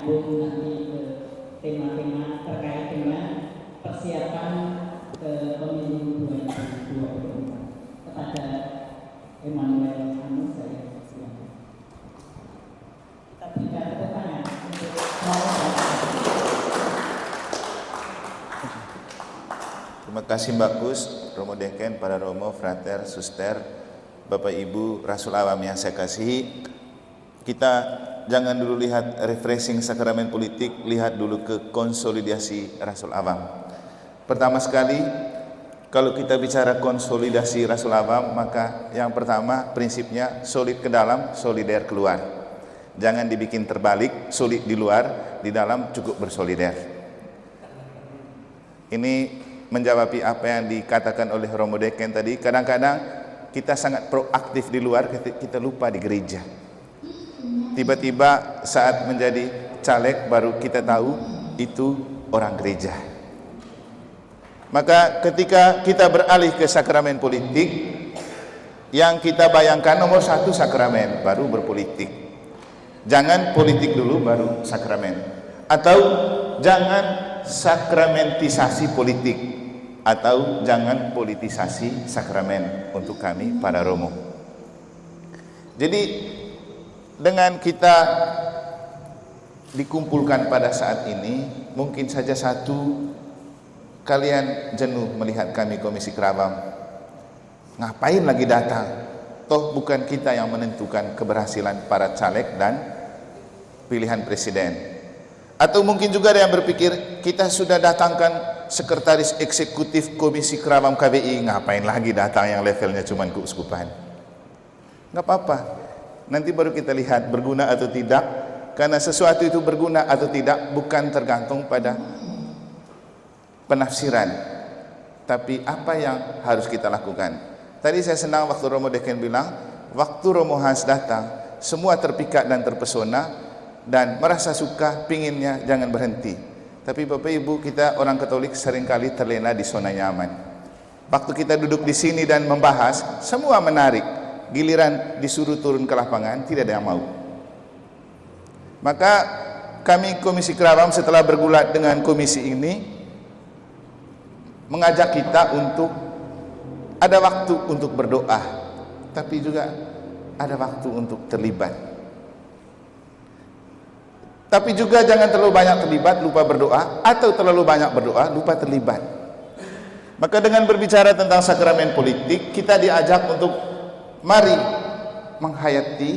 nyambung nanti ke tema-tema terkait dengan persiapan pemilu 2024. Kepada Emmanuel Anu saya silakan. Kita berikan tepuk tangan untuk Terima kasih Mbak Kus, Romo Deken, para Romo, Frater, Suster, Bapak Ibu, Rasul Awam yang saya kasihi. Kita jangan dulu lihat refreshing sakramen politik, lihat dulu ke konsolidasi Rasul Awam. Pertama sekali, kalau kita bicara konsolidasi Rasul Awam, maka yang pertama prinsipnya solid ke dalam, solider keluar. Jangan dibikin terbalik, solid di luar, di dalam cukup bersolider. Ini menjawab apa yang dikatakan oleh Romo Deken tadi. Kadang-kadang kita sangat proaktif di luar, kita lupa di gereja. Tiba-tiba saat menjadi caleg baru kita tahu itu orang gereja. Maka ketika kita beralih ke sakramen politik, yang kita bayangkan nomor satu sakramen, baru berpolitik. Jangan politik dulu baru sakramen. Atau jangan sakramentisasi politik, atau jangan politisasi sakramen untuk kami para Romo. Jadi dengan kita dikumpulkan pada saat ini, mungkin saja satu, kalian jenuh melihat kami Komisi Kerawam. Ngapain lagi datang? Toh bukan kita yang menentukan keberhasilan para caleg dan pilihan presiden. Atau mungkin juga ada yang berpikir, kita sudah datangkan sekretaris eksekutif Komisi Kerawam KBI, ngapain lagi datang yang levelnya cuma keuskupan? Nggak apa-apa, nanti baru kita lihat berguna atau tidak. Karena sesuatu itu berguna atau tidak bukan tergantung pada penafsiran, tapi apa yang harus kita lakukan. Tadi saya senang waktu Romo Deken bilang, waktu Romo Hans datang, semua terpikat dan terpesona dan merasa suka, pinginnya jangan berhenti. Tapi Bapak Ibu, kita orang Katolik seringkali terlena di zona nyaman. Waktu kita duduk di sini dan membahas, semua menarik. Giliran disuruh turun ke lapangan, tidak ada yang mau. Maka kami Komisi Kerawam setelah bergulat dengan komisi ini, mengajak kita untuk ada waktu untuk berdoa, tapi juga ada waktu untuk terlibat. Tapi juga jangan terlalu banyak terlibat, lupa berdoa, atau terlalu banyak berdoa, lupa terlibat. Maka dengan berbicara tentang sakramen politik, kita diajak untuk mari menghayati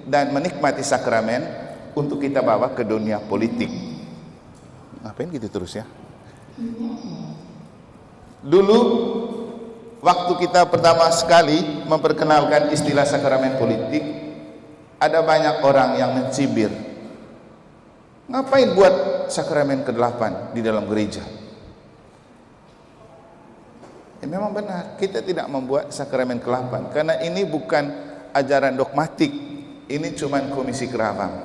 dan menikmati sakramen untuk kita bawa ke dunia politik. Ngapain gitu terus ya? Dulu waktu kita pertama sekali memperkenalkan istilah sakramen politik, ada banyak orang yang mencibir. Ngapain buat sakramen ke-8 di dalam gereja? Ya, memang benar, kita tidak membuat sakramen ke-8 karena ini bukan ajaran dogmatik, ini cuma Komisi Kerawam.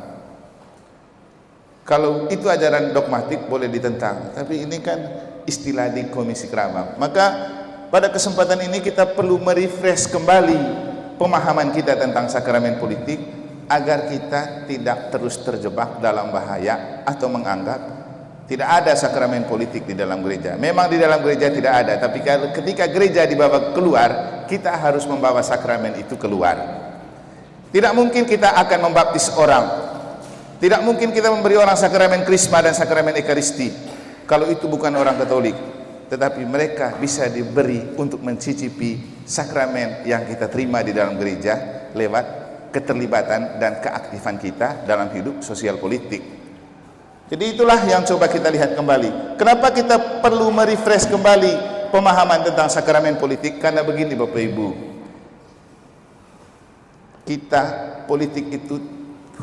Kalau itu ajaran dogmatik boleh ditentang, tapi ini kan istilah di Komisi Kerawam. Maka pada kesempatan ini kita perlu merefresh kembali pemahaman kita tentang sakramen politik, agar kita tidak terus terjebak dalam bahaya atau menganggap tidak ada sakramen politik di dalam gereja. Memang di dalam gereja tidak ada, tapi ketika gereja dibawa keluar, kita harus membawa sakramen itu keluar. Tidak mungkin kita akan membaptis orang, tidak mungkin kita memberi orang sakramen krisma dan sakramen ekaristi kalau itu bukan orang Katolik. Tetapi mereka bisa diberi untuk mencicipi sakramen yang kita terima di dalam gereja lewat keterlibatan dan keaktifan kita dalam hidup sosial politik. Jadi itulah yang coba kita lihat kembali. Kenapa kita perlu merefresh kembali pemahaman tentang sakramen politik? Karena begini Bapak Ibu, kita politik itu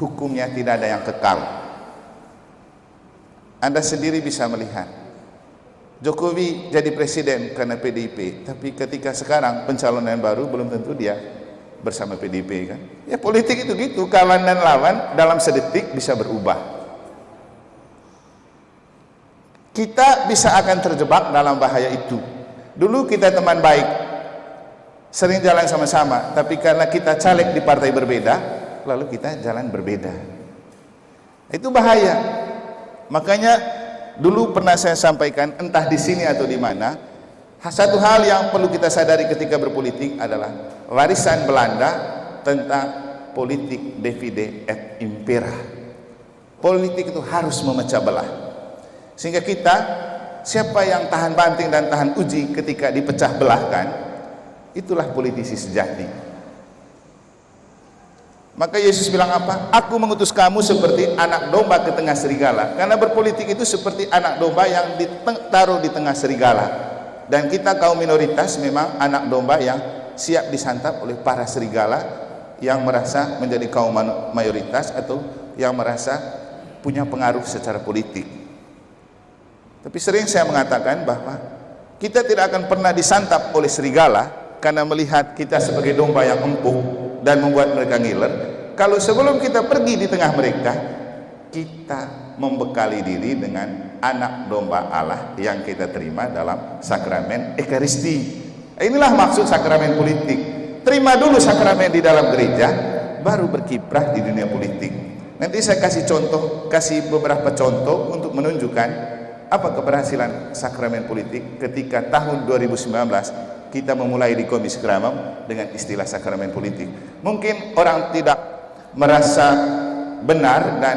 hukumnya tidak ada yang kekal. Anda sendiri bisa melihat, Jokowi jadi presiden karena PDIP, tapi ketika sekarang pencalonan baru belum tentu dia bersama PDIP kan. Ya politik itu gitu, kawan dan lawan dalam sedetik bisa berubah. Kita bisa akan terjebak dalam bahaya itu. Dulu kita teman baik, sering jalan sama-sama, tapi karena kita caleg di partai berbeda, lalu kita jalan berbeda. Itu bahaya. Makanya dulu pernah saya sampaikan, entah di sini atau di mana, satu hal yang perlu kita sadari ketika berpolitik adalah warisan Belanda tentang politik divide et impera. Politik itu harus memecah belah, sehingga kita, siapa yang tahan banting dan tahan uji ketika dipecah belahkan, itulah politisi sejati. Maka Yesus bilang apa? Aku mengutus kamu seperti anak domba ke tengah serigala. Karena berpolitik itu seperti anak domba yang ditaruh di tengah serigala. Dan kita kaum minoritas memang anak domba yang siap disantap oleh para serigala yang merasa menjadi kaum mayoritas atau yang merasa punya pengaruh secara politik. Tapi sering saya mengatakan bahwa kita tidak akan pernah disantap oleh serigala karena melihat kita sebagai domba yang empuk dan membuat mereka ngiler, kalau sebelum kita pergi di tengah mereka, kita membekali diri dengan anak domba Allah yang kita terima dalam sakramen Ekaristi. Inilah maksud sakramen politik. Terima dulu sakramen di dalam gereja, baru berkiprah di dunia politik. Nanti saya kasih beberapa contoh untuk menunjukkan apa keberhasilan sakramen politik ketika tahun 2019 kita memulai di Komisi Keramam dengan istilah sakramen politik. Mungkin orang tidak merasa benar dan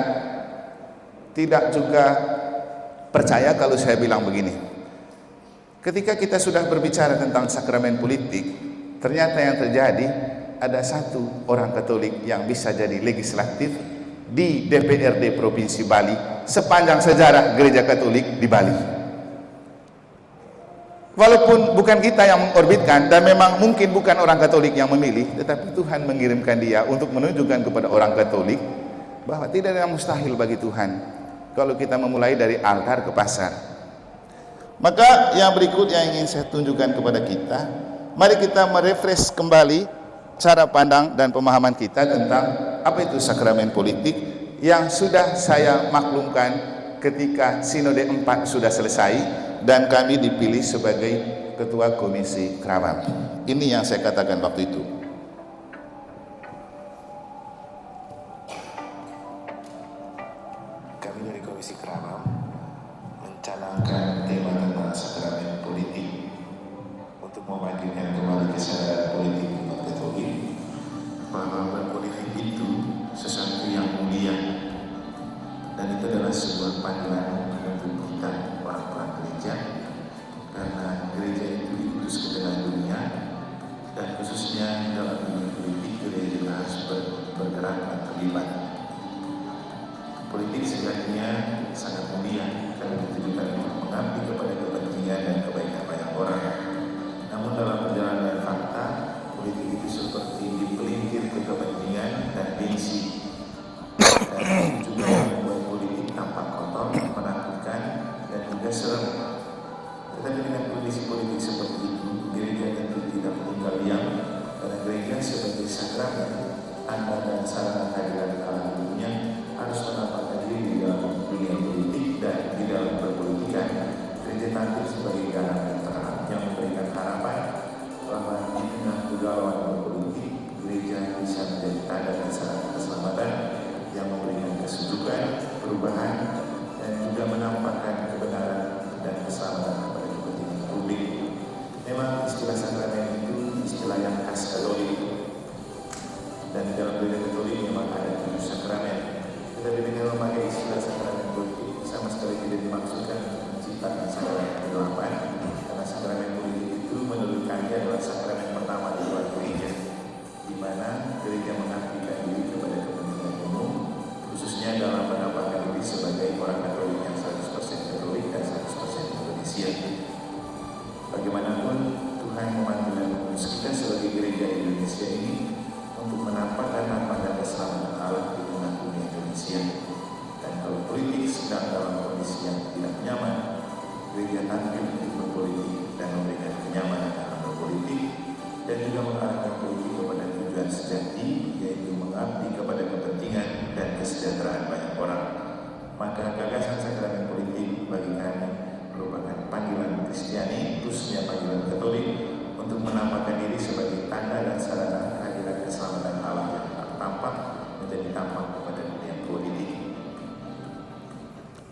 tidak juga percaya kalau saya bilang begini. Ketika kita sudah berbicara tentang sakramen politik, ternyata yang terjadi ada satu orang Katolik yang bisa jadi legislatif di DPRD Provinsi Bali sepanjang sejarah Gereja Katolik di Bali. Walaupun bukan kita yang mengorbitkan dan memang mungkin bukan orang Katolik yang memilih, tetapi Tuhan mengirimkan dia untuk menunjukkan kepada orang Katolik bahwa tidak ada yang mustahil bagi Tuhan kalau kita memulai dari altar ke pasar. Maka yang berikut yang ingin saya tunjukkan kepada kita, mari kita merefresh kembali cara pandang dan pemahaman kita tentang apa itu sakramen politik yang sudah saya maklumkan ketika Sinode 4 sudah selesai dan kami dipilih sebagai Ketua Komisi Keramam. Ini yang saya katakan waktu itu. Kami dari Komisi Keramam mencanangkan tema tentang sakramen politik untuk membangkitkan kembali kesadaran politik umat Katolik bahwa berpolitik itu sesuatu yang mulia dan itu adalah sebuah panggilan untuk kita orang-orang gereja, karena gereja itu diutus ke tengah dunia dan khususnya dalam dunia politik gereja harus bergerak dan terlibat. Politik sejatinya sangat mulia karena ditujukan untuk mengabdi kepada kepentingan dan kebaikan banyak orang. Namun dalam perjalanan fakta, politik itu seperti dipelintir ke kepentingan dan gengsi, dan juga membuat politik tampak kotor, menakutkan dan juga serem. Tetapi dengan kondisi politik seperti itu, gereja tentu tidak meninggal diam, karena gereja sebagai sakramen tanda dan sarana kehadiran Allah di dunia harus menampakkan diri di dalam dunia politik dan di dalam perpolitikan. Gereja tampil sebagai garam dan terang yang memberikan harapan bahwa di tengah kegalauan berpolitik, gereja bisa menjadi tanda dan sarana keselamatan yang memberikan kesejukan, perubahan, dan juga menampakkan kebenaran dan keselamatan kepada kepentingan publik. Memang istilah sakramen itu istilah yang khas Katolik, dan di dalam gereja Katolik memang ada 7 sakramen. Tetapi dengan memakai istilah sakramen politik sama sekali tidak dimaksudkan menciptakan sakramen ke-8, karena sakramen politik itu menurut kami adalah sakramen pertama di luar gereja, di mana gereja mengabdikan diri kepada kepentingan umum, khususnya dalam menampakkan diri sebagai orang Katolik yang 100% Katolik dan 100% Indonesia. Bagaimanapun Tuhan memanggil dan mengutus kita sebagai gereja Indonesia ini untuk menampakkan nama dan keselamatan Allah di tengah dunia Indonesia. Dan kalau politik sedang dalam kondisi yang tidak nyaman, gereja tampil untuk berpolitik dan memberikan kenyamanan dalam berpolitik, dan juga mengarahkan politik kepada tujuan sejati, yaitu mengabdi kepada kepentingan dan kesejahteraan banyak orang. Maka gagasan sakramen politik bagi kami merupakan panggilan Kristiani, khususnya panggilan Katolik, untuk menampakkan diri sebagai tanda dan sarana kehadiran keselamatan Allah yang tampak menjadi tampak kepada dunia politik.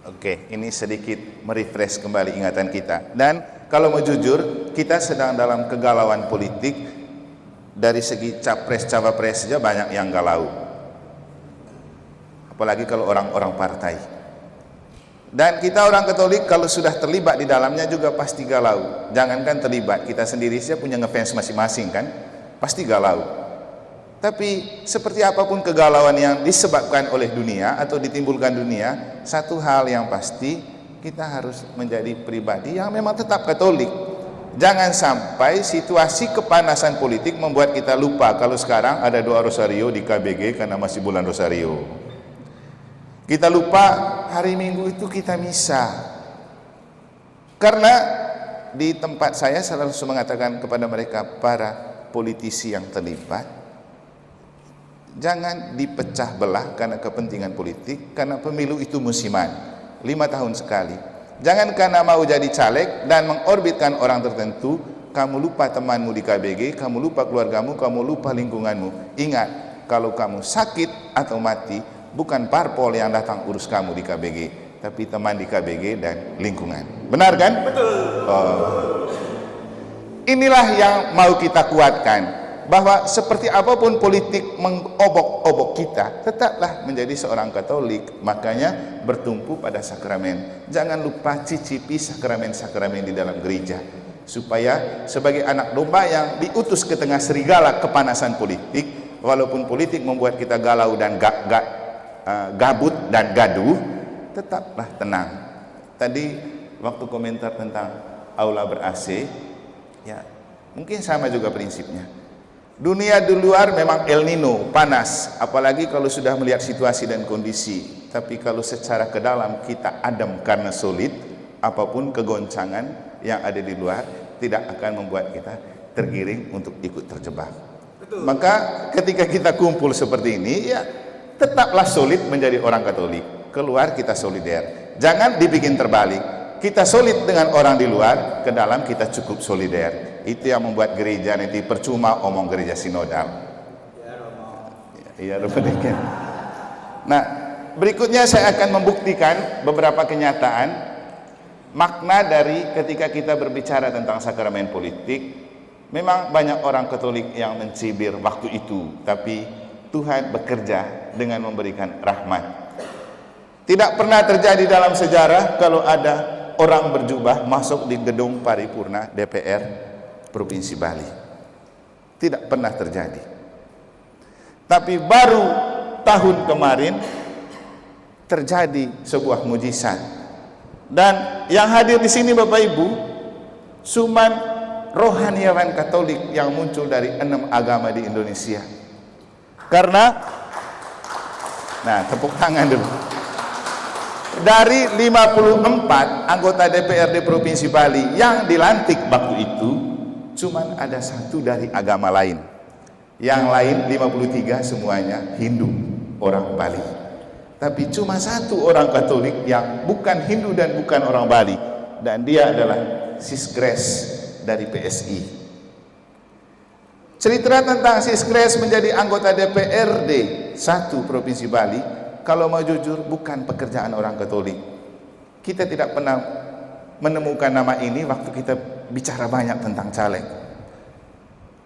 Oke, ini sedikit merefresh kembali ingatan kita. Dan kalau mau jujur, kita sedang dalam kegalauan politik. Dari segi capres-cawapres saja banyak yang galau. Apalagi kalau orang-orang partai. Dan kita orang Katolik kalau sudah terlibat di dalamnya juga pasti galau. Jangankan terlibat, kita sendiri saja punya ngefans masing-masing kan, pasti galau. Tapi seperti apapun kegalauan yang disebabkan oleh dunia atau ditimbulkan dunia, satu hal yang pasti, kita harus menjadi pribadi yang memang tetap Katolik. Jangan sampai situasi kepanasan politik membuat kita lupa kalau sekarang ada doa Rosario di KBG karena masih bulan Rosario. Kita lupa hari Minggu itu kita misa. Karena di tempat saya selalu mengatakan kepada mereka, para politisi yang terlibat, jangan dipecah belah karena kepentingan politik, karena pemilu itu musiman, 5 tahun sekali. Jangan karena mau jadi caleg dan mengorbitkan orang tertentu, kamu lupa temanmu di KBG, kamu lupa keluargamu, kamu lupa lingkunganmu. Ingat, kalau kamu sakit atau mati, bukan parpol yang datang urus kamu di KBG, tapi teman di KBG dan lingkungan. Benar kan? Betul. Inilah yang mau kita kuatkan, bahwa seperti apapun politik mengobok-obok kita, tetaplah menjadi seorang Katolik. Makanya bertumpu pada sakramen. Jangan lupa cicipi sakramen-sakramen di dalam gereja, supaya sebagai anak domba yang diutus ke tengah serigala kepanasan politik, walaupun politik membuat kita galau dan gabut dan gaduh, tetaplah tenang. Tadi waktu komentar tentang aula ber-AC, ya mungkin sama juga prinsipnya. Dunia di luar memang El Nino, panas, apalagi kalau sudah melihat situasi dan kondisi. Tapi kalau secara ke dalam kita adem karena solid, apapun kegoncangan yang ada di luar tidak akan membuat kita tergiring untuk ikut terjebak. Betul. Maka ketika kita kumpul seperti ini, ya tetaplah solid menjadi orang Katolik. Keluar kita solider. Jangan dibikin terbalik. Kita solid dengan orang di luar, ke dalam kita cukup solider. Itu yang membuat gereja nanti percuma omong gereja sinodal. Ya, Romo. Nah, berikutnya saya akan membuktikan beberapa kenyataan makna dari ketika kita berbicara tentang sakramen politik. Memang banyak orang Katolik yang mencibir waktu itu, tapi Tuhan bekerja dengan memberikan rahmat. Tidak pernah terjadi dalam sejarah kalau ada orang berjubah masuk di gedung paripurna DPR Provinsi Bali. Tidak pernah terjadi. Tapi baru tahun kemarin terjadi sebuah mujizat. Dan yang hadir di sini Bapak Ibu, cuman rohaniawan Katolik yang muncul dari 6 agama di Indonesia. Karena, nah tepuk tangan dulu. Dari 54 anggota DPRD Provinsi Bali yang dilantik waktu itu, cuman ada 1 dari agama lain. Yang lain 53 semuanya Hindu, orang Bali. Tapi cuma 1 orang Katolik yang bukan Hindu dan bukan orang Bali, dan dia adalah Sis Grace dari PSI. Cerita tentang Sis Grace menjadi anggota DPRD 1 Provinsi Bali, kalau mau jujur bukan pekerjaan orang Katolik. Kita tidak pernah menemukan nama ini waktu kita bicara banyak tentang caleg.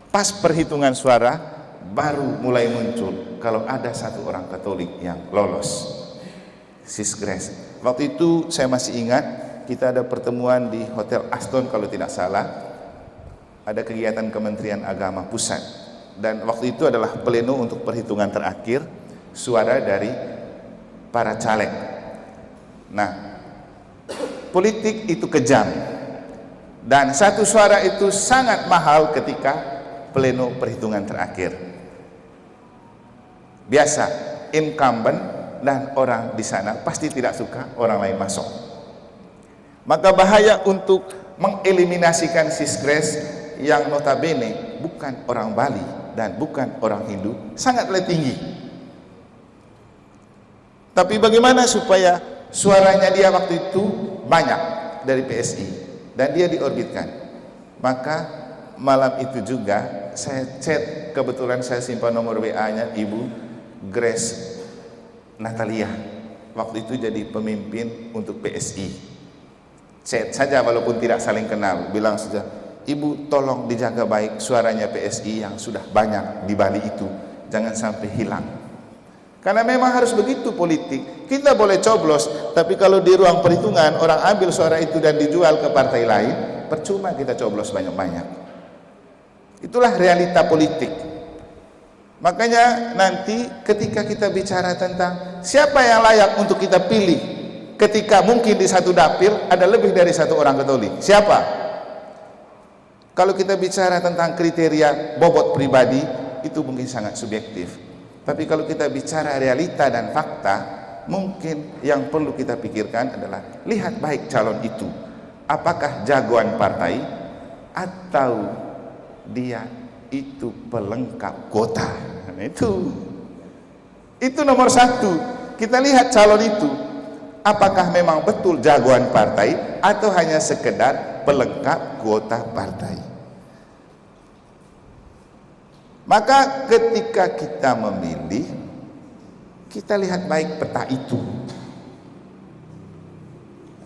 Pas perhitungan suara baru mulai muncul kalau ada 1 orang Katolik yang lolos, Sis Grace. Waktu itu saya masih ingat, kita ada pertemuan di Hotel Aston kalau tidak salah, ada kegiatan Kementerian Agama Pusat, dan waktu itu adalah pleno untuk perhitungan terakhir suara dari para caleg. Nah, politik itu kejam, dan 1 suara itu sangat mahal ketika pleno perhitungan terakhir. Biasa, incumbent dan orang di sana pasti tidak suka orang lain masuk. Maka bahaya untuk mengeliminasikan Sis Grace yang notabene bukan orang Bali dan bukan orang Hindu sangatlah tinggi. Tapi bagaimana supaya suaranya dia waktu itu banyak dari PSI dan dia diorbitkan? Maka malam itu juga saya chat, kebetulan saya simpan nomor WA-nya Ibu Grace Natalia. waktu itu jadi pemimpin untuk PSI. Chat saja walaupun tidak saling kenal, bilang saja, Ibu tolong dijaga baik suaranya PSI yang sudah banyak di Bali itu, jangan sampai hilang. Karena memang harus begitu politik. Kita boleh coblos, tapi kalau di ruang perhitungan orang ambil suara itu dan dijual ke partai lain, percuma kita coblos banyak-banyak. Itulah realita politik. Makanya nanti ketika kita bicara tentang siapa yang layak untuk kita pilih, ketika mungkin di satu dapil ada lebih dari satu orang Katolik, siapa? Kalau kita bicara tentang kriteria bobot pribadi, itu mungkin sangat subjektif. Tapi kalau kita bicara realita dan fakta, mungkin yang perlu kita pikirkan adalah lihat baik calon itu, apakah jagoan partai atau dia itu pelengkap kota. Nah, itu nomor satu. Kita lihat calon itu, apakah memang betul jagoan partai atau hanya sekedar pelengkap kuota partai. Maka ketika kita memilih, kita lihat baik peta itu.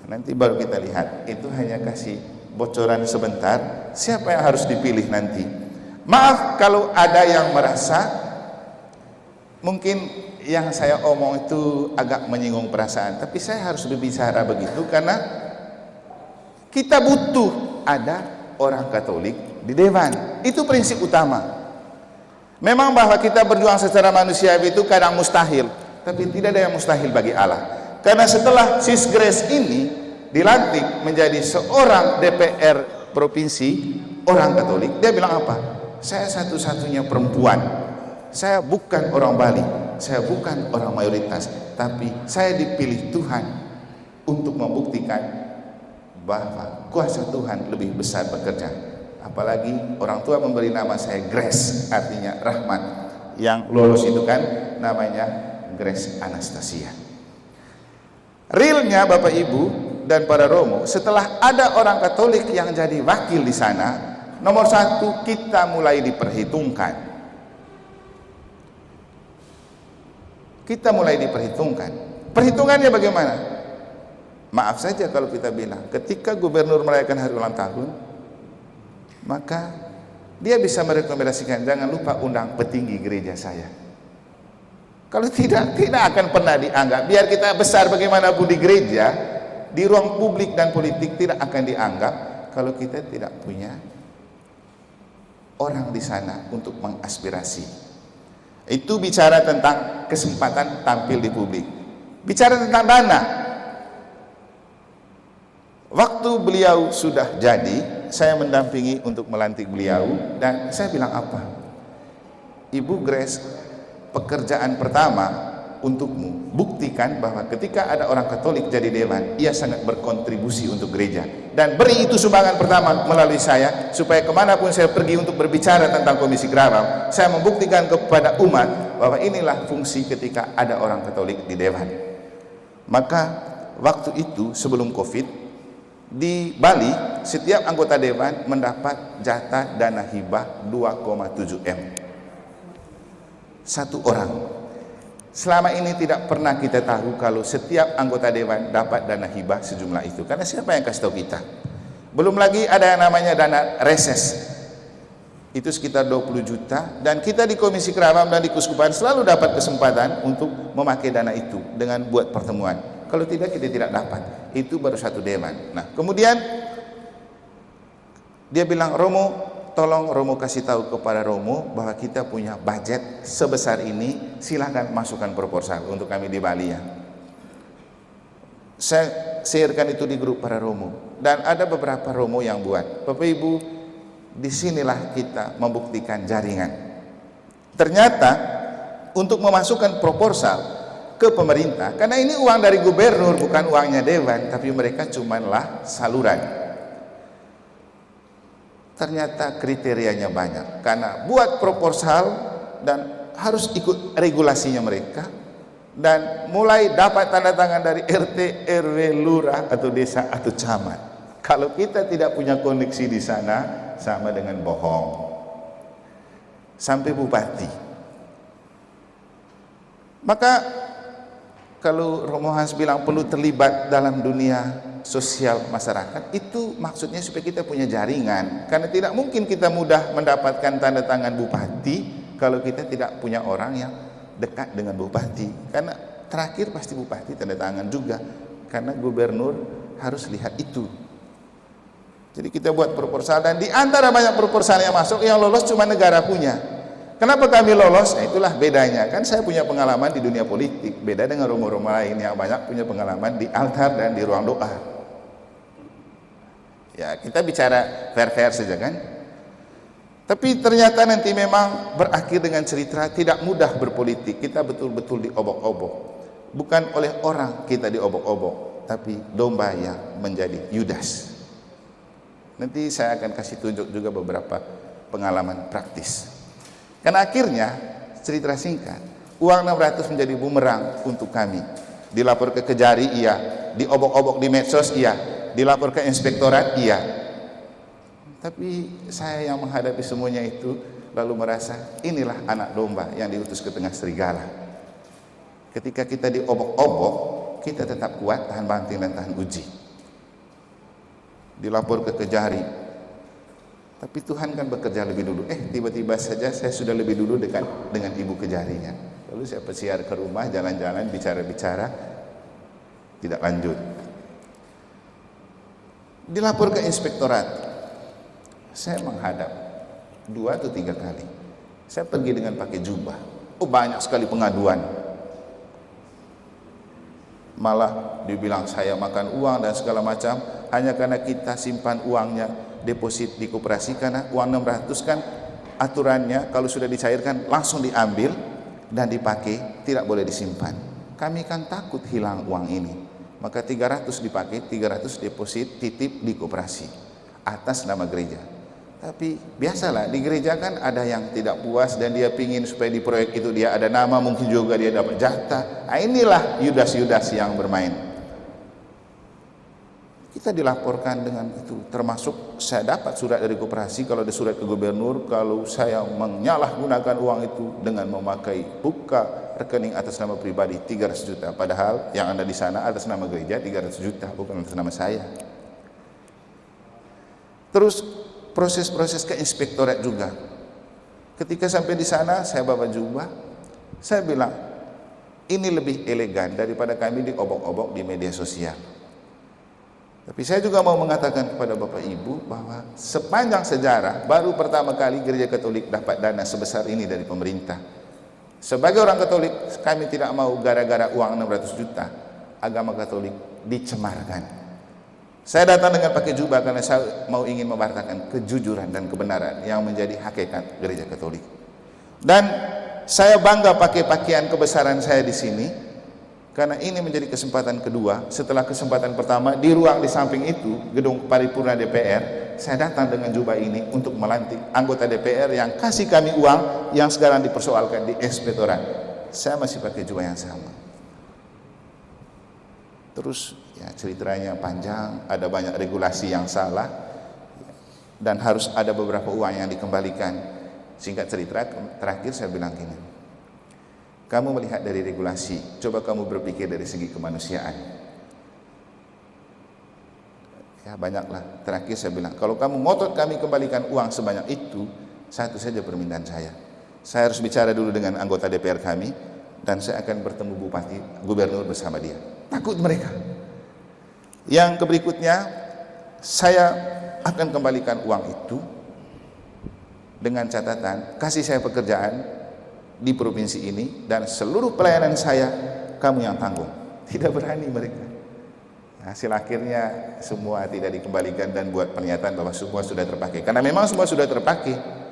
Nanti baru kita lihat, itu hanya kasih bocoran sebentar siapa yang harus dipilih nanti. Maaf kalau ada yang merasa mungkin yang saya omong itu agak menyinggung perasaan, tapi saya harus berbicara begitu karena kita butuh ada orang Katolik di dewan. Itu prinsip utama. Memang bahwa kita berjuang secara manusiawi itu kadang mustahil, tapi tidak ada yang mustahil bagi Allah. Karena setelah Sis Grace ini dilantik menjadi seorang DPR provinsi orang Katolik, dia bilang apa? Saya satu-satunya perempuan. Saya bukan orang Bali, saya bukan orang mayoritas, tapi saya dipilih Tuhan untuk membuktikan bahwa kuasa Tuhan lebih besar bekerja. Apalagi orang tua memberi nama saya Grace, artinya rahmat. Yang lolos itu kan namanya Grace Anastasia. Realnya Bapak Ibu dan para Romo, setelah ada orang Katolik yang jadi wakil di sana, nomor satu kita mulai diperhitungkan. Kita mulai diperhitungkan. Perhitungannya bagaimana? Maaf saja kalau kita bilang, ketika gubernur merayakan hari ulang tahun, maka dia bisa merekomendasikan, jangan lupa undang petinggi gereja saya. Kalau tidak akan pernah dianggap. Biar kita besar bagaimanapun di gereja, di ruang publik dan politik tidak akan dianggap kalau kita tidak punya orang di sana untuk mengaspirasi. Itu bicara tentang kesempatan tampil di publik. Bicara tentang dana. Waktu beliau sudah jadi, saya mendampingi untuk melantik beliau, dan saya bilang apa? Ibu Grace, pekerjaan pertama untukmu, buktikan bahwa ketika ada orang Katolik jadi dewan, ia sangat berkontribusi untuk gereja, dan beri itu sumbangan pertama melalui saya, supaya kemanapun saya pergi untuk berbicara tentang Komisi Keramam, saya membuktikan kepada umat bahwa inilah fungsi ketika ada orang Katolik di dewan. Maka waktu itu sebelum Covid di Bali, setiap anggota dewan mendapat jatah dana hibah 2,7 M satu orang. Selama ini tidak pernah kita tahu kalau setiap anggota dewan dapat dana hibah sejumlah itu. Karena siapa yang kasih tahu kita? Belum lagi ada yang namanya dana reses. Itu sekitar 20 juta. Dan kita di Komisi Keramam dan di Keuskupan selalu dapat kesempatan untuk memakai dana itu dengan buat pertemuan. Kalau tidak, kita tidak dapat. Itu baru satu dewan. Nah, kemudian dia bilang, Romo, tolong Romo kasih tahu kepada Romo bahwa kita punya budget sebesar ini, silakan masukkan proposal untuk kami di Bali ya. Saya sharekan itu di grup para Romo, dan ada beberapa Romo yang buat. Bapak Ibu, disinilah kita membuktikan jaringan. Ternyata untuk memasukkan proposal ke pemerintah, karena ini uang dari gubernur, bukan uangnya dewan, tapi mereka cumanlah saluran. Ternyata kriterianya banyak, karena buat proposal dan harus ikut regulasinya mereka, dan mulai dapat tanda tangan dari RT, RW, lurah atau desa atau camat. Kalau kita tidak punya koneksi di sana, sama dengan bohong. Sampai bupati. Maka Kalau Romo Hans bilang perlu terlibat dalam dunia sosial masyarakat, itu maksudnya supaya kita punya jaringan. Karena tidak mungkin kita mudah mendapatkan tanda tangan bupati kalau kita tidak punya orang yang dekat dengan bupati. Karena terakhir pasti bupati tanda tangan juga, karena gubernur harus lihat itu. Jadi kita buat proposal, dan di antara banyak proposal yang masuk, yang lolos cuma negara punya. Kenapa kami lolos? Nah, itulah bedanya. Kan saya punya pengalaman di dunia politik, beda dengan romo-romo lain yang banyak punya pengalaman di altar dan di ruang doa. Ya, kita bicara fair-fair saja kan. Tapi ternyata nanti memang berakhir dengan cerita tidak mudah berpolitik. Kita betul-betul diobok-obok. Bukan oleh orang kita diobok-obok, tapi domba yang menjadi Yudas. Nanti saya akan kasih tunjuk juga beberapa pengalaman praktis. Karena akhirnya, cerita singkat, uang 600 menjadi bumerang untuk kami. Dilapor ke Kejari, iya. Diobok-obok di medsos, iya. Dilapor ke inspektorat, iya. Tapi saya yang menghadapi semuanya itu lalu merasa inilah anak domba yang diutus ke tengah serigala. Ketika kita diobok-obok, kita tetap kuat, tahan banting dan tahan uji. Dilapor ke Kejari. Tapi Tuhan kan bekerja lebih dulu. Tiba-tiba saja saya sudah lebih dulu dekat dengan ibu Kejarinya. Lalu saya pesiar ke rumah, jalan-jalan, bicara-bicara, tidak lanjut. Dilapor ke inspektorat. Saya menghadap 2 atau 3 kali. Saya pergi dengan pakai jubah. Banyak sekali pengaduan. Malah dibilang saya makan uang dan segala macam, hanya karena kita simpan uangnya deposit di koperasi, karena uang 600 kan aturannya kalau sudah dicairkan langsung diambil dan dipakai, tidak boleh disimpan. Kami kan takut hilang uang ini, maka 300 dipakai, 300 deposit titip di koperasi atas nama gereja. Tapi biasalah di gereja kan ada yang tidak puas dan dia pingin supaya di proyek itu dia ada nama, mungkin juga dia dapat jatah. Nah, inilah Yudas-Yudas yang bermain. Kita dilaporkan dengan itu, termasuk saya dapat surat dari koperasi, kalau ada surat ke gubernur, kalau saya menyalahgunakan uang itu dengan memakai buka rekening atas nama pribadi 300 juta, padahal yang ada di sana atas nama gereja 300 juta, bukan atas nama saya. Terus proses-proses ke inspektorat juga. Ketika sampai di sana, saya bawa jubah, saya bilang, ini lebih elegan daripada kami diobok-obok di media sosial. Tapi saya juga mau mengatakan kepada Bapak Ibu bahwa sepanjang sejarah baru pertama kali gereja Katolik dapat dana sebesar ini dari pemerintah. Sebagai orang Katolik, kami tidak mau gara-gara uang 600 juta agama Katolik dicemarkan. Saya datang dengan pakai jubah karena saya mau ingin memberitakan kejujuran dan kebenaran yang menjadi hakikat gereja Katolik. Dan saya bangga pakai pakaian kebesaran saya di sini, karena ini menjadi kesempatan kedua. Setelah kesempatan pertama di ruang di samping itu, gedung paripurna DPR, saya datang dengan jubah ini untuk melantik anggota DPR yang kasih kami uang yang sekarang dipersoalkan di inspektorat. Saya masih pakai jubah yang sama. Terus ya ceritanya panjang, ada banyak regulasi yang salah dan harus ada beberapa uang yang dikembalikan. Singkat cerita, terakhir saya bilang gini, kamu melihat dari regulasi, coba kamu berpikir dari segi kemanusiaan. Ya banyaklah. Terakhir saya bilang, kalau kamu ngotot kami kembalikan uang sebanyak itu, satu saja permintaan saya. Saya harus bicara dulu dengan anggota DPR kami, dan saya akan bertemu bupati, gubernur bersama dia. Takut mereka. Yang berikutnya, saya akan kembalikan uang itu dengan catatan, kasih saya pekerjaan di provinsi ini dan seluruh pelayanan saya kamu yang tanggung. Tidak berani mereka. Hasil akhirnya semua tidak dikembalikan dan buat pernyataan bahwa semua sudah terpakai. Karena memang semua sudah terpakai.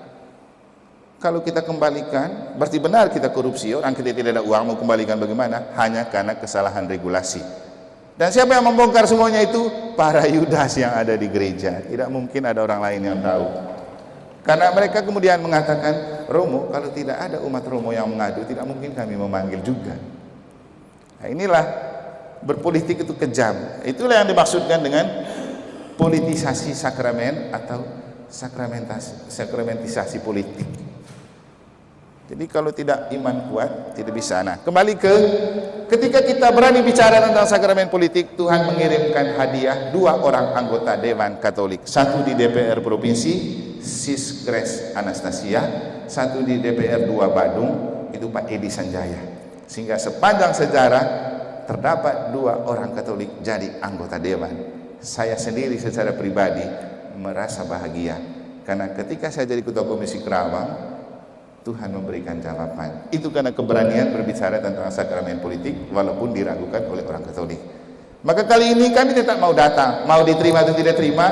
Kalau kita kembalikan, berarti benar kita korupsi. Orang kita tidak ada uang, mau kembalikan bagaimana? Hanya karena kesalahan regulasi. Dan siapa yang membongkar semuanya itu? Para Yudas yang ada di gereja. Tidak mungkin ada orang lain yang tahu. Karena mereka kemudian mengatakan, Romo, kalau tidak ada umat Romo yang mengadu, tidak mungkin kami memanggil juga. Nah, inilah berpolitik itu kejam. Itulah yang dimaksudkan dengan politisasi sakramen atau sakramentisasi politik. Jadi kalau tidak iman kuat, tidak bisa. Nah, kembali ke ketika kita berani bicara tentang sakramen politik, Tuhan mengirimkan hadiah 2 orang anggota Dewan Katolik. 1 di DPR Provinsi, Sis Grace Anastasia, 1 di DPR 2 Badung, itu Pak Edi Sanjaya. Sehingga sepanjang sejarah terdapat 2 orang Katolik jadi anggota Dewan. Saya sendiri secara pribadi merasa bahagia karena ketika saya jadi ketua komisi Kerawang, Tuhan memberikan jawaban. Itu karena keberanian berbicara tentang sakramen politik walaupun diragukan oleh orang Katolik. Maka kali ini kami tetap mau datang, mau diterima atau tidak terima,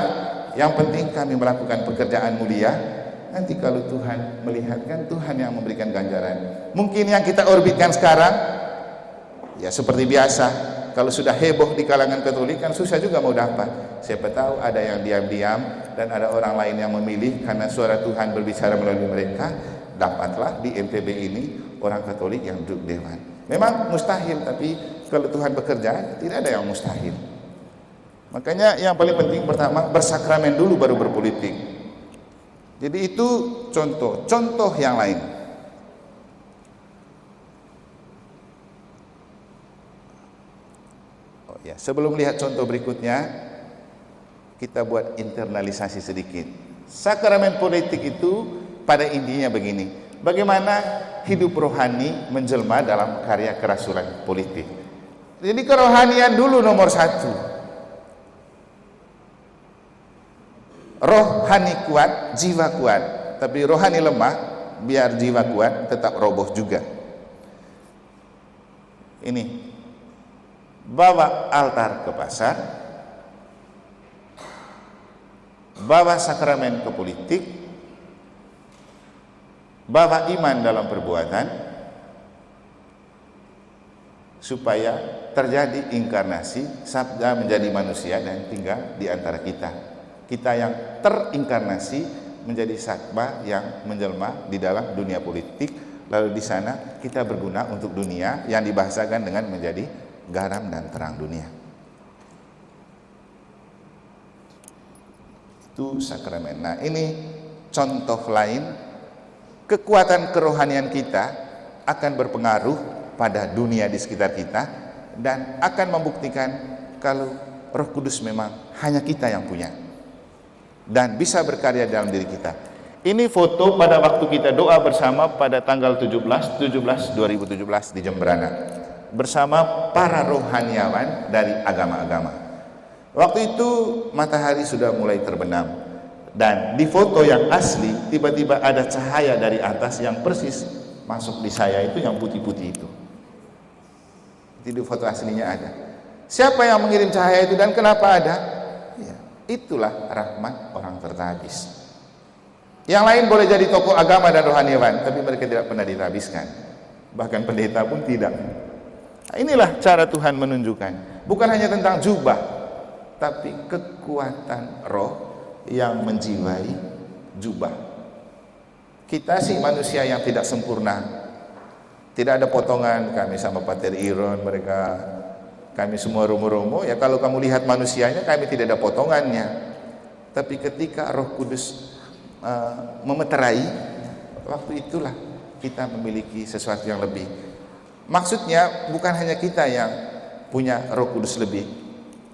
yang penting kami melakukan pekerjaan mulia. Nanti kalau Tuhan melihatkan, Tuhan yang memberikan ganjaran. Mungkin yang kita orbitkan sekarang ya seperti biasa, kalau sudah heboh di kalangan Katolik kan susah juga mau dapat. Siapa tahu ada yang diam-diam dan ada orang lain yang memilih karena suara Tuhan berbicara melalui mereka. Dapatlah di NTB ini orang Katolik yang duduk dewan. Memang mustahil, tapi kalau Tuhan bekerja tidak ada yang mustahil. Makanya yang paling penting pertama bersakramen dulu baru berpolitik. Jadi itu contoh yang lain. Oh ya, sebelum lihat contoh berikutnya, kita buat internalisasi sedikit. Sakramen politik itu pada intinya begini, bagaimana hidup rohani menjelma dalam karya kerasulan politik. Jadi kerohanian dulu nomor 1. Rohani kuat, jiwa kuat. Tapi rohani lemah, biar jiwa kuat tetap roboh juga. Ini, bawa altar ke pasar, bawa sakramen ke politik, bawa iman dalam perbuatan supaya terjadi inkarnasi, sabda menjadi manusia dan tinggal di antara kita. Kita yang terinkarnasi menjadi sabda yang menjelma di dalam dunia politik, lalu di sana kita berguna untuk dunia yang dibahasakan dengan menjadi garam dan terang dunia. Itu sakramen. Nah, ini contoh lain. Kekuatan kerohanian kita akan berpengaruh pada dunia di sekitar kita dan akan membuktikan kalau Roh Kudus memang hanya kita yang punya dan bisa berkarya dalam diri kita. Ini foto pada waktu kita doa bersama pada tanggal 17/2017 di Jemberana bersama para rohaniawan dari agama-agama. Waktu itu matahari sudah mulai terbenam. Dan di foto yang asli tiba-tiba ada cahaya dari atas yang persis masuk di saya itu, yang putih-putih itu. Di foto aslinya ada. Siapa yang mengirim cahaya itu dan kenapa ada? Ya, itulah rahmat orang tertabis. Yang lain boleh jadi tokoh agama dan rohaniawan, tapi mereka tidak pernah ditabiskan. Bahkan pendeta pun tidak. Nah, inilah cara Tuhan menunjukkan. Bukan hanya tentang jubah, tapi kekuatan roh yang menjiwai jubah. Kita sih manusia yang tidak sempurna, tidak ada potongan. Kami sama Pater Iron, kami semua romo-romo. Ya kalau kamu lihat manusianya, kami tidak ada potongannya. Tapi ketika Roh Kudus memeterai, waktu itulah kita memiliki sesuatu yang lebih. Maksudnya bukan hanya kita yang punya Roh Kudus lebih,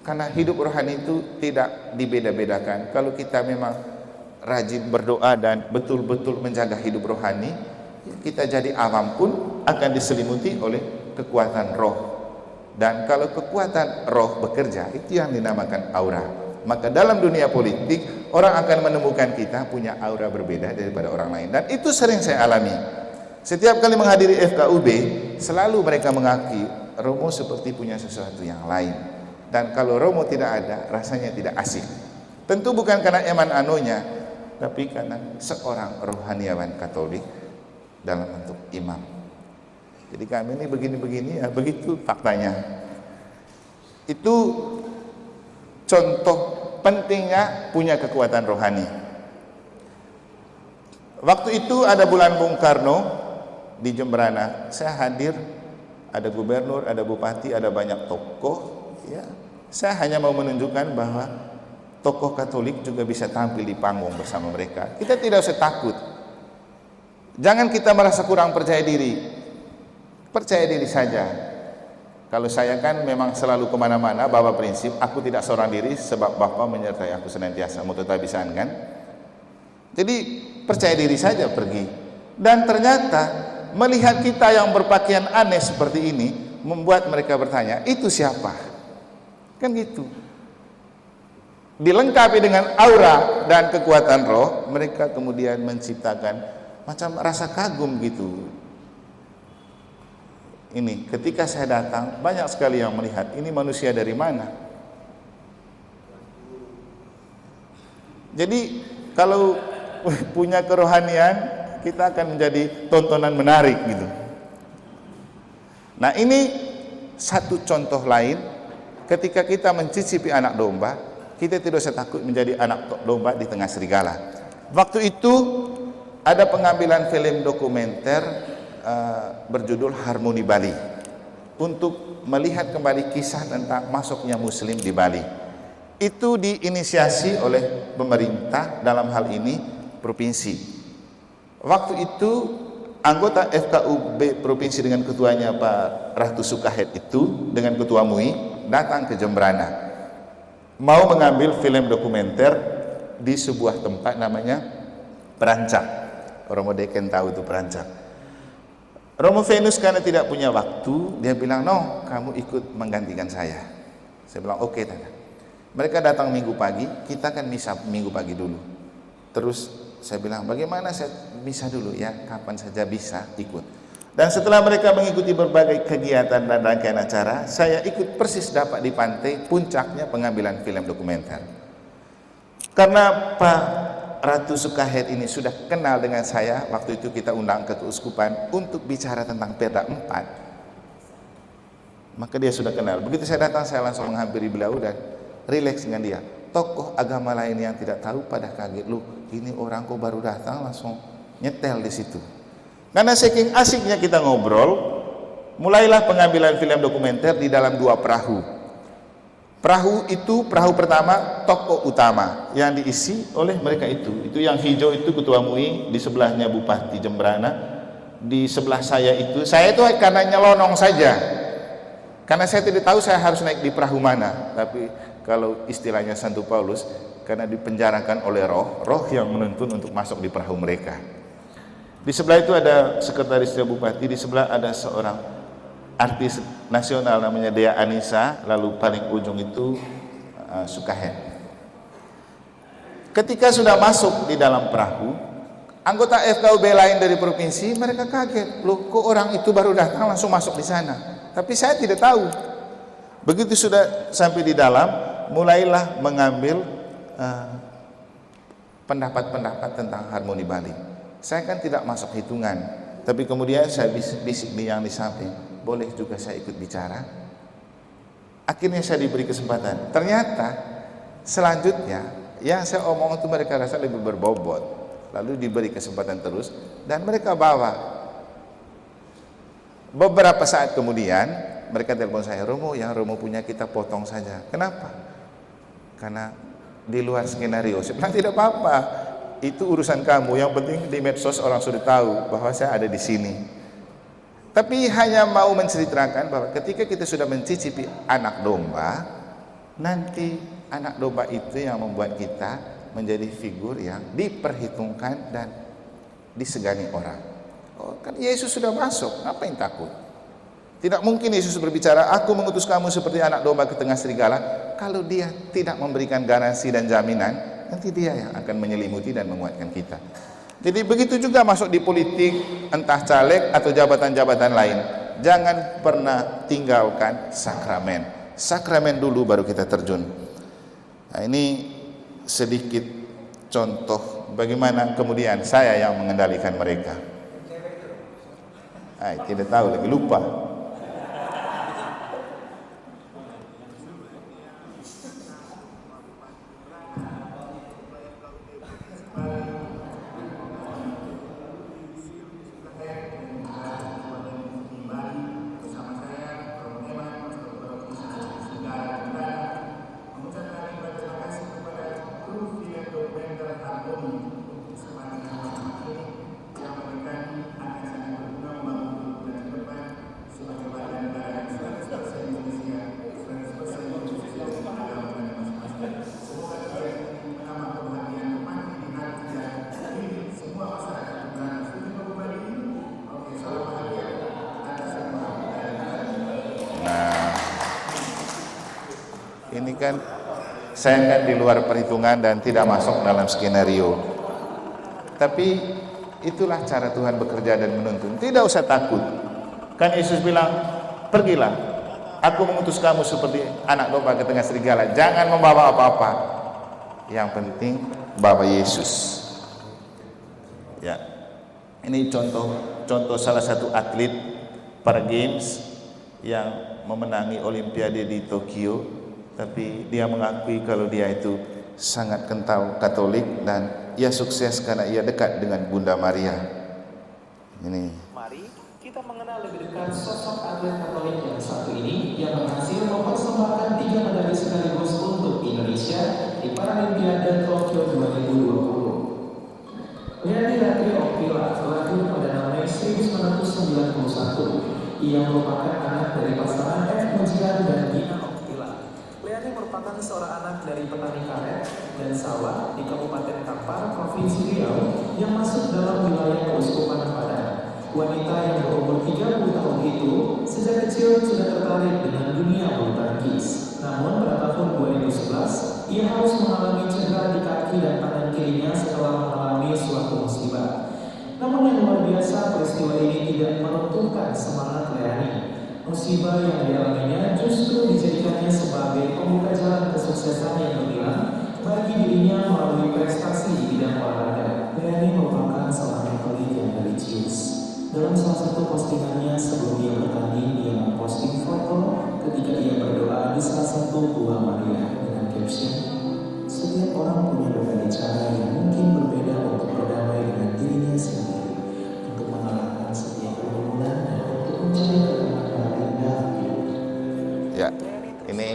karena hidup rohani itu tidak dibeda-bedakan. Kalau kita memang rajin berdoa dan betul-betul menjaga hidup rohani, kita jadi awam pun akan diselimuti oleh kekuatan roh. Dan kalau kekuatan roh bekerja, itu yang dinamakan aura. Maka dalam dunia politik, orang akan menemukan kita punya aura berbeda daripada orang lain. Dan itu sering saya alami. Setiap kali menghadiri FKUB, selalu mereka mengakui Romo seperti punya sesuatu yang lain. Dan kalau Romo tidak ada, rasanya tidak asik. Tentu bukan karena eman anonya, tapi karena seorang rohaniawan Katolik dalam bentuk imam. Jadi kami ini begini-begini, ya begitu faktanya. Itu contoh pentingnya punya kekuatan rohani. Waktu itu ada bulan Bung Karno di Jemberana. Saya hadir, ada gubernur, ada bupati, ada banyak tokoh. Ya, saya hanya mau menunjukkan bahwa tokoh Katolik juga bisa tampil di panggung bersama mereka. Kita tidak usah takut. Jangan kita merasa kurang percaya diri. Percaya diri saja. Kalau saya kan memang selalu kemana-mana bawa prinsip, aku tidak seorang diri sebab Bapa menyertai aku senantiasa. Mutatabisan kan. Jadi percaya diri saja pergi. Dan ternyata melihat kita yang berpakaian aneh seperti ini membuat mereka bertanya, itu siapa? Kan gitu. Dilengkapi dengan aura dan kekuatan roh, mereka kemudian menciptakan macam rasa kagum gitu. Ini ketika saya datang banyak sekali yang melihat ini manusia dari mana. Jadi kalau punya kerohanian kita akan menjadi tontonan menarik gitu. Nah ini satu contoh lain ketika kita mencicipi anak domba, kita tidak usah takut menjadi anak domba di tengah serigala. Waktu itu ada pengambilan film dokumenter berjudul Harmoni Bali untuk melihat kembali kisah tentang masuknya muslim di Bali. Itu diinisiasi oleh pemerintah, dalam hal ini provinsi. Waktu itu anggota FKUB provinsi dengan ketuanya Pak Ratu Sukahed itu dengan ketua MUI datang ke Jembrana mau mengambil film dokumenter di sebuah tempat namanya Perancak. Romo Deken tahu itu Perancak. Romo Venus karena tidak punya waktu, dia bilang, no, kamu ikut menggantikan saya. Saya bilang, oke, Tanda. Mereka datang minggu pagi, kita kan misa minggu pagi dulu. Terus saya bilang, bagaimana saya misa dulu ya, kapan saja bisa ikut. Dan setelah mereka mengikuti berbagai kegiatan dan rangkaian acara, saya ikut persis dapat di pantai, puncaknya pengambilan film dokumenter. Karena Pak Ratu Sukahed ini sudah kenal dengan saya, waktu itu kita undang ke keuskupan untuk bicara tentang Perda 4. Maka dia sudah kenal. Begitu saya datang, saya langsung menghampiri beliau dan rileks dengan dia. Tokoh agama lain yang tidak tahu pada kaget, lu ini orang kok baru datang langsung nyetel di situ. Karena saking asiknya kita ngobrol, mulailah pengambilan film dokumenter di dalam 2 perahu. Perahu itu, perahu pertama tokoh utama yang diisi oleh mereka itu yang hijau itu ketua MUI, di sebelahnya Bupati Jembrana, di sebelah saya itu karena nyelonong saja, karena saya tidak tahu saya harus naik di perahu mana, tapi kalau istilahnya Santo Paulus, karena dipenjarakan oleh roh yang menuntun untuk masuk di perahu mereka. Di sebelah itu ada sekretarisnya Bupati, di sebelah ada seorang artis nasional namanya Dea Anissa, lalu paling ujung itu Sukahed. Ketika sudah masuk di dalam perahu, anggota FKUB lain dari provinsi mereka kaget, loh kok orang itu baru datang langsung masuk di sana. Tapi saya tidak tahu. Begitu sudah sampai di dalam, mulailah mengambil pendapat-pendapat tentang Harmoni Bali. Saya kan tidak masuk hitungan, tapi kemudian saya bisik di yang di samping, boleh juga saya ikut bicara. Akhirnya saya diberi kesempatan. Ternyata selanjutnya yang saya omong itu mereka rasa lebih berbobot, lalu diberi kesempatan terus dan mereka bawa. Beberapa saat kemudian mereka telepon saya, Romo, yang Romo punya kita potong saja. Kenapa? Karena di luar skenario. Saya bilang tidak apa-apa, itu urusan kamu, yang penting di medsos orang sudah tahu bahwa saya ada di sini. Tapi hanya mau menceritakan bahwa ketika kita sudah mencicipi anak domba, nanti anak domba itu yang membuat kita menjadi figur yang diperhitungkan dan disegani orang. Oh, kan Yesus sudah masuk, apa yang takut? Tidak mungkin Yesus berbicara, aku mengutus kamu seperti anak domba ke tengah serigala, kalau dia tidak memberikan garansi dan jaminan, nanti dia yang akan menyelimuti dan menguatkan kita. Jadi begitu juga masuk di politik, entah caleg atau jabatan-jabatan lain. Jangan pernah tinggalkan sakramen. Sakramen dulu baru kita terjun. Nah, ini sedikit contoh bagaimana kemudian saya yang mengendalikan mereka. Tidak tahu lagi, lupa. Ini kan saya kan di luar perhitungan dan tidak masuk dalam skenario. Tapi itulah cara Tuhan bekerja dan menuntun. Tidak usah takut. Kan Yesus bilang, pergilah, aku mengutus kamu seperti anak domba ke tengah serigala. Jangan membawa apa-apa. Yang penting bawa Yesus. Ya, ini contoh salah satu atlet para games yang memenangi Olimpiade di Tokyo, tapi dia mengakui kalau dia itu sangat kental Katolik dan ia sukses karena ia dekat dengan Bunda Maria. Ini. Mari kita mengenal lebih dekat sosok atlet Katolik yang satu ini yang berhasil mempersembahkan 3 medali sekaligus untuk Indonesia di Paralimpiade Tokyo 2020. Leandri Ratri Oktila lahir pada Mei 1991. Ia merupakan anak dari pasangan F. Mujian dan Gina Oktila. Leandri merupakan seorang anak dari petani karet dan sawah di Kabupaten Kampar, Provinsi Riau yang masuk dalam wilayah Keuskupan Padang. Wanita yang berumur 30 tahun itu sejak kecil sudah tertarik dengan dunia bulu tangkis. Namun pada tahun 2011 ia harus mengalami cedera di kaki dan tangan kirinya setelah mengalami suatu musibah. Namun yang luar biasa, peristiwa ini tidak meruntuhkan semangat Leandri. Musibah yang dialaminya justru dijadikannya sebagai pembuka jalan kesuksesan yang gemilang bagi dirinya melalui prestasi di bidang olahraga. Leandri merupakan seorang atlet yang religius. Dalam salah satu postingannya sebelum dia bertanding, dia memposting foto ketika ia berdoa di salah satu gua Maria dengan caption, "Setiap orang punya berbagai cara yang mungkin berbeda untuk berdamai dengan dirinya sendiri, untuk mengalahkan setiap pergumulan dan untuk mencari ketenangan yang indah hidup." Ya, ini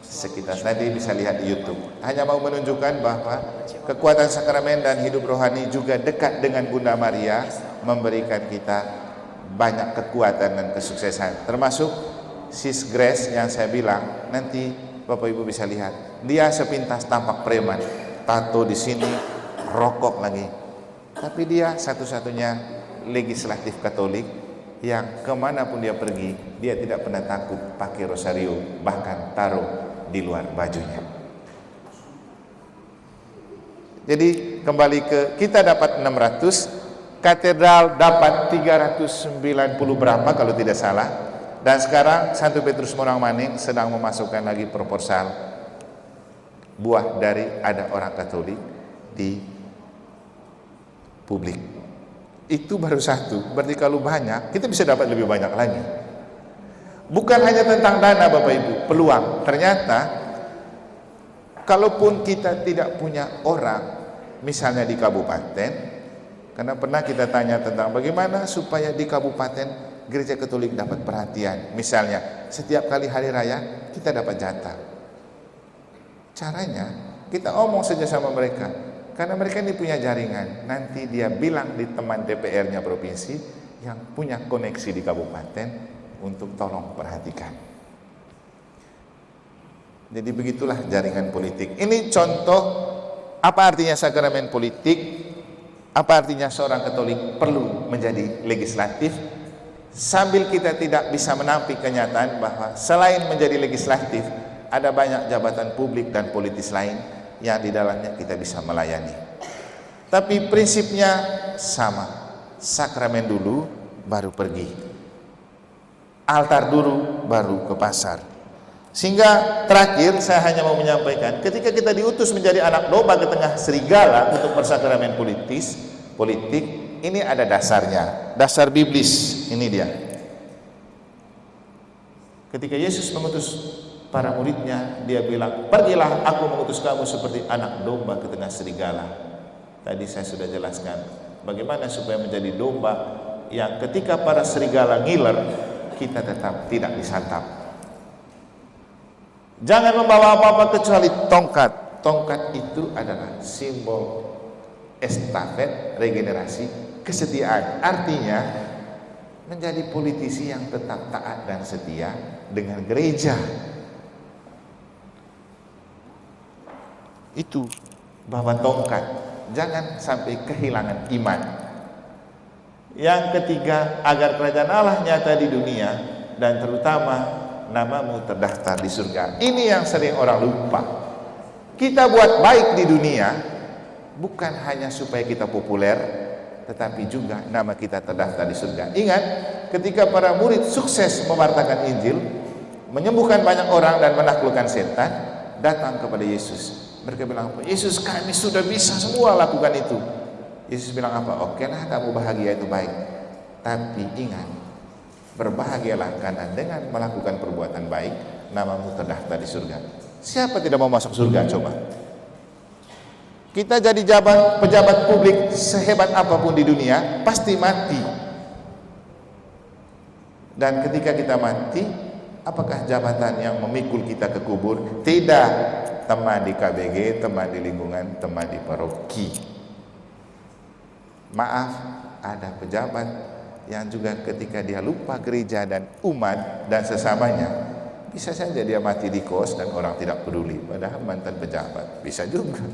sekitar nanti bisa lihat di YouTube. Hanya mau menunjukkan bahwa kekuatan sakramen dan hidup rohani juga dekat dengan Bunda Maria, memberikan kita banyak kekuatan dan kesuksesan. Termasuk Sis Grace yang saya bilang, nanti Bapak Ibu bisa lihat. Dia sepintas tampak preman, tato di sini, rokok lagi. Tapi dia satu-satunya legislatif Katolik yang kemanapun dia pergi, dia tidak pernah takut pakai rosario, bahkan taruh di luar bajunya. Jadi kembali ke kita dapat 600, katedral dapat 390 berapa kalau tidak salah, dan sekarang Santo Petrus Morang Maning sedang memasukkan lagi proposal buah dari ada orang Katolik di publik. Itu baru satu, berarti kalau banyak kita bisa dapat lebih banyak lagi. Bukan hanya tentang dana Bapak Ibu, peluang. Ternyata kalaupun kita tidak punya orang, misalnya di kabupaten, karena pernah kita tanya tentang bagaimana supaya di kabupaten gereja Katolik dapat perhatian. Misalnya setiap kali hari raya kita dapat jatah. Caranya kita omong saja sama mereka, karena mereka ini punya jaringan. Nanti dia bilang di teman DPR-nya provinsi yang punya koneksi di kabupaten untuk tolong perhatikan. Jadi begitulah jaringan politik. Ini contoh apa artinya sakramen politik. Apa artinya seorang Katolik perlu menjadi legislatif, sambil kita tidak bisa menampik kenyataan bahwa selain menjadi legislatif ada banyak jabatan publik dan politis lain yang di dalamnya kita bisa melayani. Tapi prinsipnya sama, sakramen dulu baru pergi, altar dulu baru ke pasar. Sehingga terakhir saya hanya mau menyampaikan, ketika kita diutus menjadi anak domba ke tengah serigala untuk bersakramen politik, ini ada dasarnya, dasar biblis. Ini dia. Ketika Yesus mengutus para muridnya, dia bilang, "Pergilah, aku mengutus kamu seperti anak domba ke tengah serigala." Tadi saya sudah jelaskan bagaimana supaya menjadi domba yang ketika para serigala ngiler, kita tetap tidak disantap. Jangan membawa apa-apa kecuali tongkat. Tongkat itu adalah simbol estafet, regenerasi, kesetiaan. Artinya menjadi politisi yang tetap taat dan setia dengan gereja. Itu bawa tongkat, jangan sampai kehilangan iman. Yang ketiga, agar kerajaan Allah nyata di dunia dan terutama namamu terdaftar di surga. Ini yang sering orang lupa. Kita buat baik di dunia bukan hanya supaya kita populer, tetapi juga nama kita terdaftar di surga. Ingat, ketika para murid sukses mewartakan Injil, menyembuhkan banyak orang dan menaklukkan setan, datang kepada Yesus. Mereka bilang apa? Yesus, kami sudah bisa semua lakukan itu. Yesus bilang apa? Oke lah, kamu bahagia, itu baik. Tapi ingat, berbahagialah karena dengan melakukan perbuatan baik, namamu terdaftar di surga. Siapa tidak mau masuk surga? Coba. Kita jadi pejabat publik sehebat apapun di dunia, pasti mati. Dan ketika kita mati, apakah jabatan yang memikul kita ke kubur? Tidak. Teman di KBG, teman di lingkungan, teman di paroki. Maaf, ada pejabat yang juga ketika dia lupa gereja dan umat dan sesamanya, bisa saja dia mati di kos dan orang tidak peduli, padahal mantan pejabat. Bisa juga.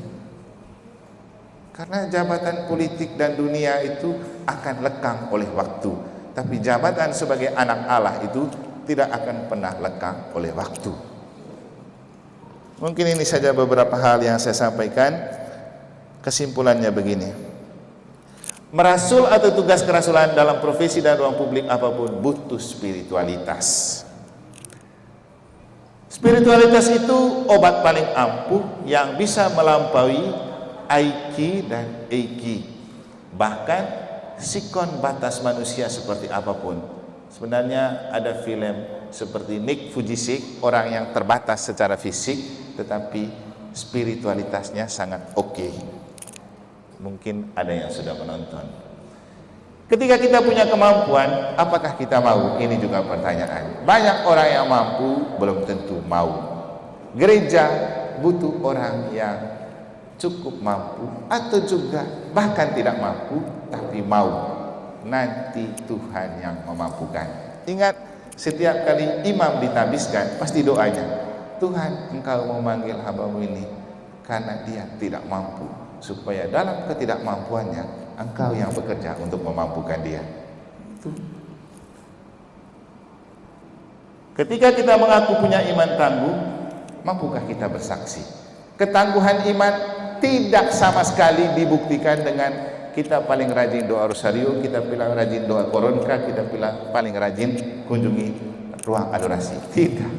Karena jabatan politik dan dunia itu akan lekang oleh waktu, tapi jabatan sebagai anak Allah itu tidak akan pernah lekang oleh waktu. Mungkin ini saja beberapa hal yang saya sampaikan. Kesimpulannya begini: merasul atau tugas kerasulan dalam profesi dan ruang publik apapun butuh spiritualitas. Spiritualitas itu obat paling ampuh yang bisa melampaui aiki dan eiki, bahkan sikon batas manusia seperti apapun. Sebenarnya ada film seperti Nick Fujisik, orang yang terbatas secara fisik tetapi spiritualitasnya sangat oke. Mungkin ada yang sudah menonton. Ketika kita punya kemampuan, apakah kita mau? Ini juga pertanyaan. Banyak orang yang mampu, belum tentu mau. Gereja butuh orang yang cukup mampu, atau juga bahkan tidak mampu, tapi mau. Nanti Tuhan yang memampukan. Ingat, setiap kali imam ditabiskan, pasti doanya, Tuhan, Engkau memanggil hamba-Mu ini karena dia tidak mampu, supaya dalam ketidakmampuannya Engkau yang bekerja untuk memampukan dia. Itu. Ketika kita mengaku punya iman tangguh, mampukah kita bersaksi? Ketangguhan iman tidak sama sekali dibuktikan dengan kita paling rajin doa rosario, kita bilang rajin doa koronka, kita bilang paling rajin kunjungi ruang adorasi. Tidak.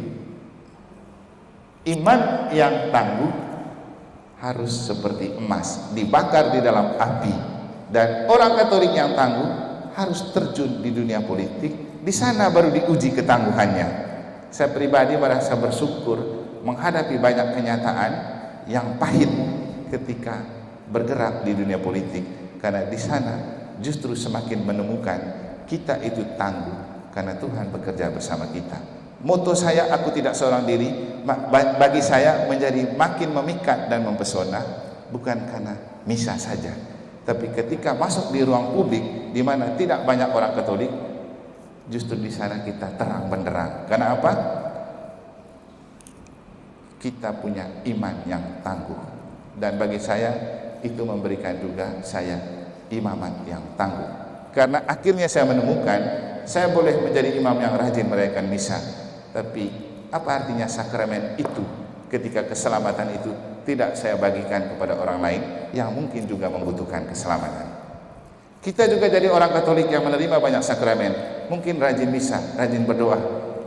Iman yang tangguh harus seperti emas dibakar di dalam api. Dan orang Katolik yang tangguh harus terjun di dunia politik. Di sana baru diuji ketangguhannya. Saya pribadi merasa bersyukur menghadapi banyak kenyataan yang pahit ketika bergerak di dunia politik, karena di sana justru semakin menemukan kita itu tangguh karena Tuhan bekerja bersama kita. Moto saya, aku tidak seorang diri, bagi saya menjadi makin memikat dan mempesona bukan karena misa saja, tapi ketika masuk di ruang publik di mana tidak banyak orang Katolik, justru di sana kita terang benderang. Karena apa? Kita punya iman yang tangguh, dan bagi saya itu memberikan juga saya imamat yang tangguh. Karena akhirnya saya menemukan saya boleh menjadi imam yang rajin merayakan misa, tapi apa artinya sakramen itu ketika keselamatan itu tidak saya bagikan kepada orang lain yang mungkin juga membutuhkan keselamatan. Kita juga jadi orang Katolik yang menerima banyak sakramen, mungkin rajin misa, rajin berdoa,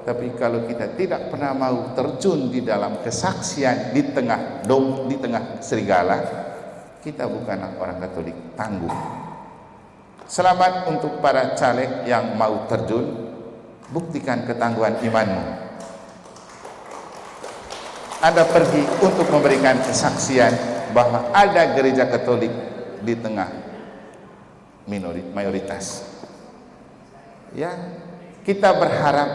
tapi kalau kita tidak pernah mau terjun di dalam kesaksian di tengah serigala, kita bukanlah orang Katolik tangguh. Selamat untuk para caleg yang mau terjun, buktikan ketangguhan imanmu. Anda pergi untuk memberikan kesaksian bahwa ada gereja Katolik di tengah mayoritas. Ya, kita berharap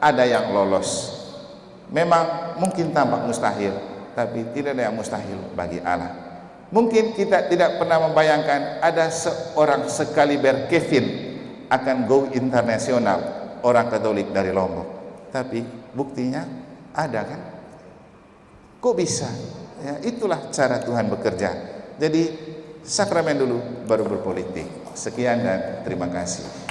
ada yang lolos. Memang mungkin tampak mustahil, tapi tidak ada yang mustahil bagi Allah. Mungkin kita tidak pernah membayangkan ada seorang sekaliber Kevin akan go internasional, orang Katolik dari Lombok. Tapi buktinya ada kan? Kok bisa? Ya, itulah cara Tuhan bekerja. Jadi sakramen dulu baru berpolitik. Sekian dan terima kasih.